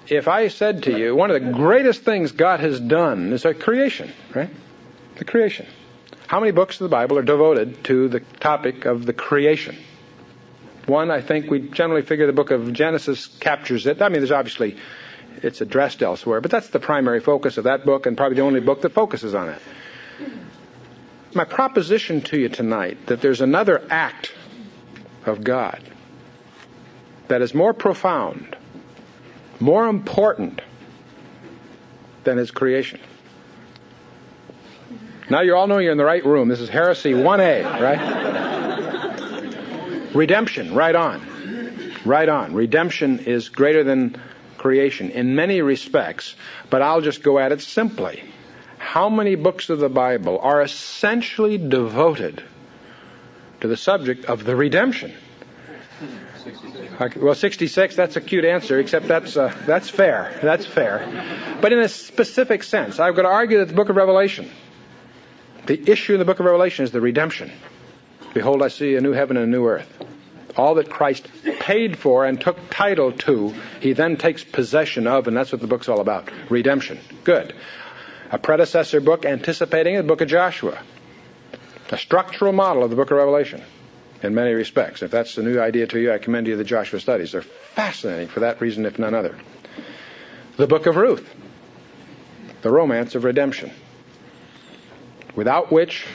If I said to you, one of the greatest things God has done is a creation, right? The creation. How many books of the Bible are devoted to the topic of the creation? One, I think we generally figure the book of Genesis captures it. I mean, there's obviously, it's addressed elsewhere, but that's the primary focus of that book and probably the only book that focuses on it. My proposition to you tonight, that there's another act of God that is more profound, more important than His creation. Now you all know you're in the right room. This is Heresy 1A, right? Redemption, right on. Right on. Redemption is greater than creation in many respects, but I'll just go at it simply. How many books of the Bible are essentially devoted to the subject of the redemption? 66. Well, 66, that's a cute answer, except that's fair. That's fair. But in a specific sense, I've got to argue that the book of Revelation, the issue in the book of Revelation is the redemption. Behold, I see a new heaven and a new earth. All that Christ paid for and took title to, He then takes possession of, and that's what the book's all about. Redemption. Good. A predecessor book anticipating the book of Joshua. A structural model of the book of Revelation in many respects. If that's a new idea to you, I commend you the Joshua studies. They're fascinating for that reason, if none other. The book of Ruth. The romance of redemption. Without which,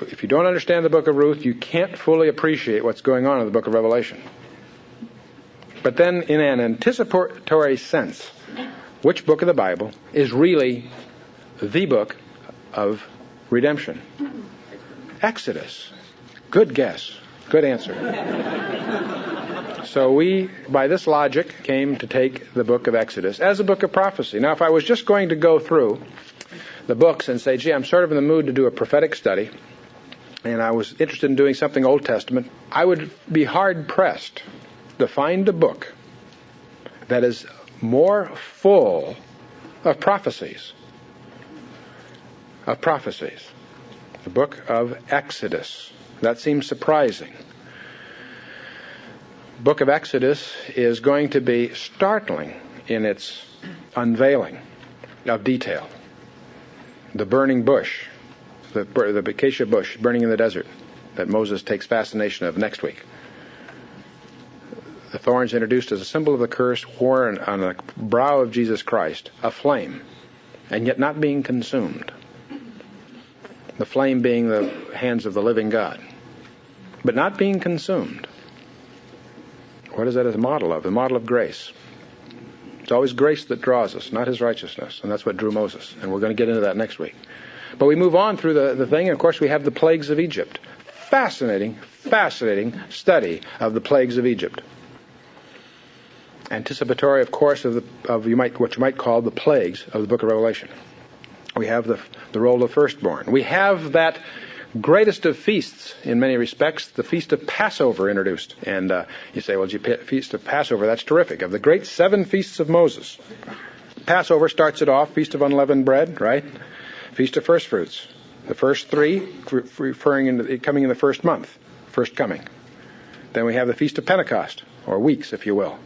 if you don't understand the book of Ruth, you can't fully appreciate what's going on in the book of Revelation. But then, in an anticipatory sense, which book of the Bible is really the book of redemption? Exodus. Good guess. Good answer. So we, by this logic, came to take the book of Exodus as a book of prophecy. Now, if I was just going to go through the books and say, gee, I'm sort of in the mood to do a prophetic study, and I was interested in doing something Old Testament, I would be hard-pressed to find a book that is more full of prophecies. Of prophecies. The book of Exodus. That seems surprising. The book of Exodus is going to be startling in its unveiling of detail. The burning bush, the acacia bush burning in the desert that Moses takes fascination of next week. The thorns introduced as a symbol of the curse worn on the brow of Jesus Christ, a flame, and yet not being consumed. The flame being the hands of the living God, but not being consumed. What is that as a model of? A model of grace. It's always grace that draws us, not His righteousness, and that's what drew Moses. And we're going to get into that next week. But we move on through the thing, and of course we have the plagues of Egypt. Fascinating, fascinating study of the plagues of Egypt. Anticipatory, of course, of what you might call the plagues of the book of Revelation. We have the role of firstborn. We have that greatest of feasts, in many respects, the Feast of Passover introduced. And you say, well, Feast of Passover, that's terrific. Of the great 7 feasts of Moses, Passover starts it off, Feast of Unleavened Bread, right? Feast of First Fruits. The first 3 referring to coming in the first month, first coming. Then we have the Feast of Pentecost, or weeks, if you will.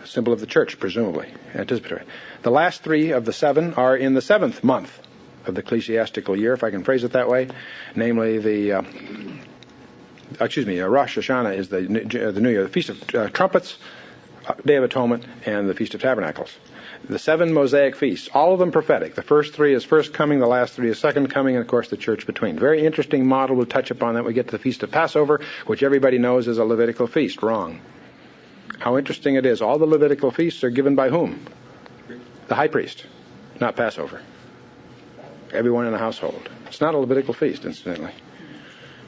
Symbol of the church, presumably, anticipatory. The last 3 of the 7 are in the 7th month of the ecclesiastical year, if I can phrase it that way. Namely, Rosh Hashanah is the New Year. The Feast of Trumpets, Day of Atonement, and the Feast of Tabernacles. The 7 Mosaic feasts, all of them prophetic. The first 3 is first coming, the last 3 is second coming, and of course the church between. Very interesting model. We'll touch upon that. We get to the Feast of Passover, which everybody knows is a Levitical feast. Wrong. How interesting it is. All the Levitical feasts are given by whom? The high priest, not Passover. Everyone in the household. It's not a Levitical feast, incidentally,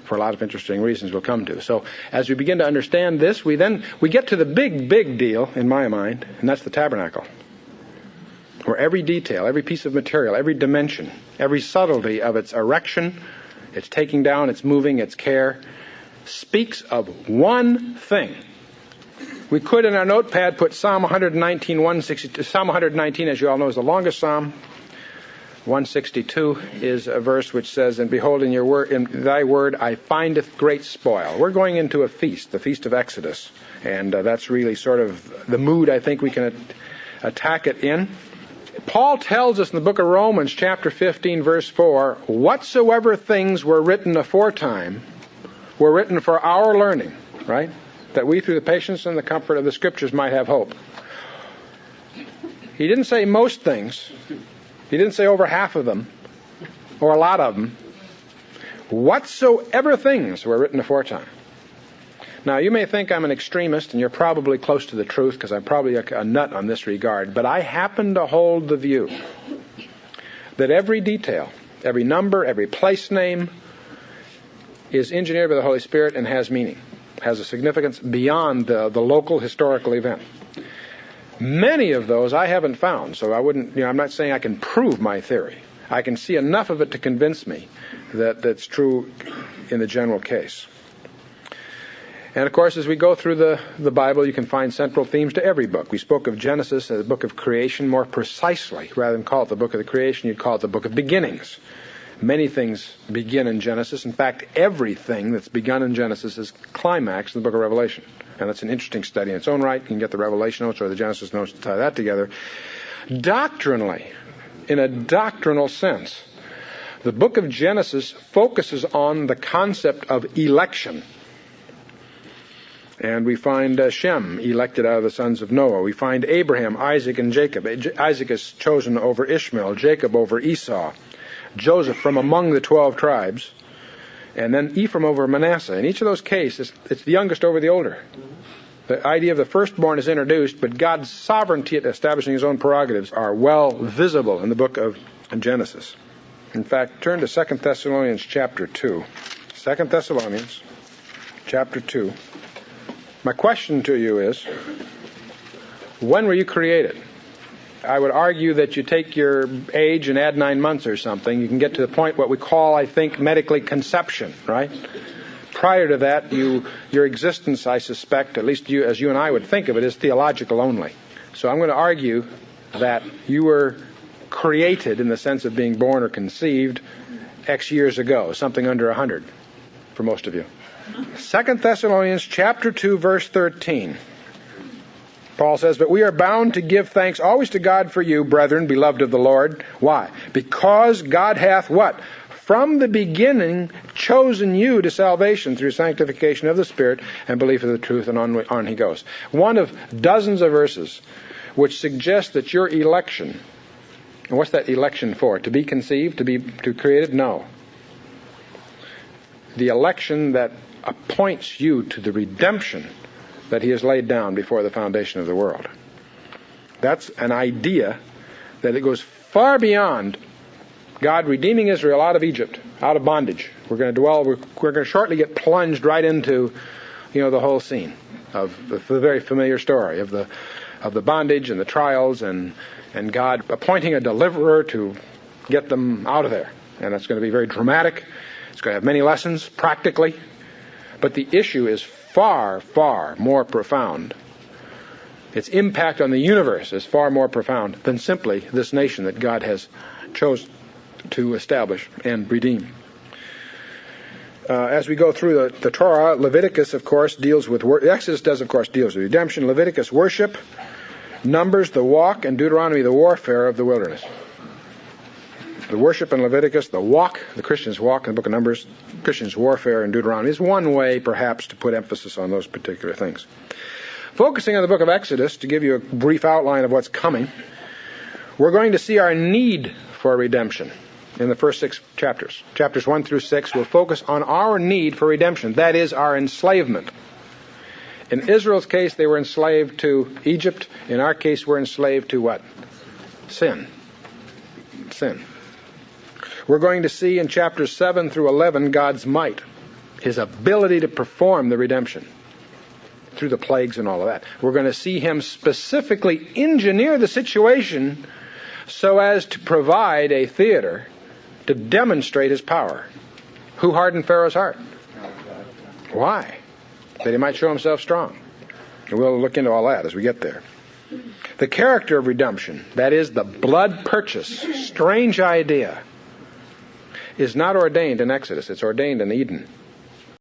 for a lot of interesting reasons we'll come to. So as we begin to understand this, we get to the big deal, in my mind, and that's the tabernacle. Where every detail, every piece of material, every dimension, every subtlety of its erection, its taking down, its moving, its care, speaks of one thing. We could, in our notepad, put Psalm 119, 162. Psalm 119, as you all know, is the longest psalm. 162 is a verse which says, "And behold, in thy word I findeth great spoil." We're going into a feast, the Feast of Exodus, and that's really sort of the mood I think we can attack it in. Paul tells us in the book of Romans, chapter 15, verse 4, "Whatsoever things were written aforetime were written for our learning," right? "That we through the patience and the comfort of the Scriptures might have hope." He didn't say most things. He didn't say over half of them or a lot of them. Whatsoever things were written aforetime. Now, you may think I'm an extremist, and you're probably close to the truth because I'm probably a nut on this regard, but I happen to hold the view that every detail, every number, every place name is engineered by the Holy Spirit and has meaning, has a significance beyond the local historical event. Many of those I haven't found, so I'm not saying I can prove my theory. I can see enough of it to convince me that that's true in the general case. And of course, as we go through the Bible, you can find central themes to every book. We spoke of Genesis as the book of creation more precisely. Rather than call it the book of the creation, you'd call it the book of beginnings. Many things begin in Genesis. In fact, everything that's begun in Genesis is climaxed in the book of Revelation. And that's an interesting study in its own right. You can get the Revelation notes or the Genesis notes to tie that together. Doctrinally, in a doctrinal sense, the book of Genesis focuses on the concept of election. And we find Shem elected out of the sons of Noah. We find Abraham, Isaac, and Jacob. Isaac is chosen over Ishmael, Jacob over Esau, Joseph from among the 12 tribes, and then Ephraim over Manasseh. In each of those cases, it's the youngest over the older. The idea of the firstborn is introduced, but God's sovereignty at establishing his own prerogatives are well visible in the book of Genesis. In fact, turn to 2 Thessalonians chapter 2. 2 Thessalonians chapter 2. My question to you is, when were you created? I would argue that you take your age and add 9 months or something, you can get to the point what we call, I think, medically conception, right? Prior to that, your existence, I suspect, at least as you and I would think of it, is theological only. So I'm going to argue that you were created in the sense of being born or conceived X years ago, something under 100 for most of you. 2 Thessalonians chapter 2, verse 13. Paul says, "But we are bound to give thanks always to God for you, brethren, beloved of the Lord." Why? "Because God hath" what? "From the beginning chosen you to salvation through sanctification of the Spirit and belief of the truth." And on he goes. One of dozens of verses which suggest that your election, and what's that election for? To be conceived? To be created? No. The election that appoints you to the redemption that he has laid down before the foundation of the world. That's an idea that it goes far beyond God redeeming Israel out of Egypt, out of bondage. We're going to shortly get plunged right into, the whole scene of the very familiar story of the bondage and the trials and God appointing a deliverer to get them out of there. And that's going to be very dramatic. It's going to have many lessons practically. But the issue is far, far more profound. Its impact on the universe is far more profound than simply this nation that God has chosen to establish and redeem. As we go through the Torah, Leviticus, of course, deals with Exodus deals with redemption. Leviticus, worship. Numbers, the walk. And Deuteronomy, the warfare of the wilderness. The worship in Leviticus, the walk, the Christians' walk in the book of Numbers, Christians' warfare in Deuteronomy is one way, perhaps, to put emphasis on those particular things. Focusing on the book of Exodus, to give you a brief outline of what's coming, we're going to see our need for redemption in the first 6 chapters. Chapters 1 through 6 will focus on our need for redemption, that is, our enslavement. In Israel's case, they were enslaved to Egypt. In our case, we're enslaved to what? Sin. Sin. We're going to see in chapters 7 through 11 God's might, his ability to perform the redemption through the plagues and all of that. We're going to see him specifically engineer the situation so as to provide a theater to demonstrate his power. Who hardened Pharaoh's heart? Why? That he might show himself strong. And we'll look into all that as we get there. The character of redemption, that is the blood purchase, strange idea, is not ordained in Exodus. It's ordained in Eden.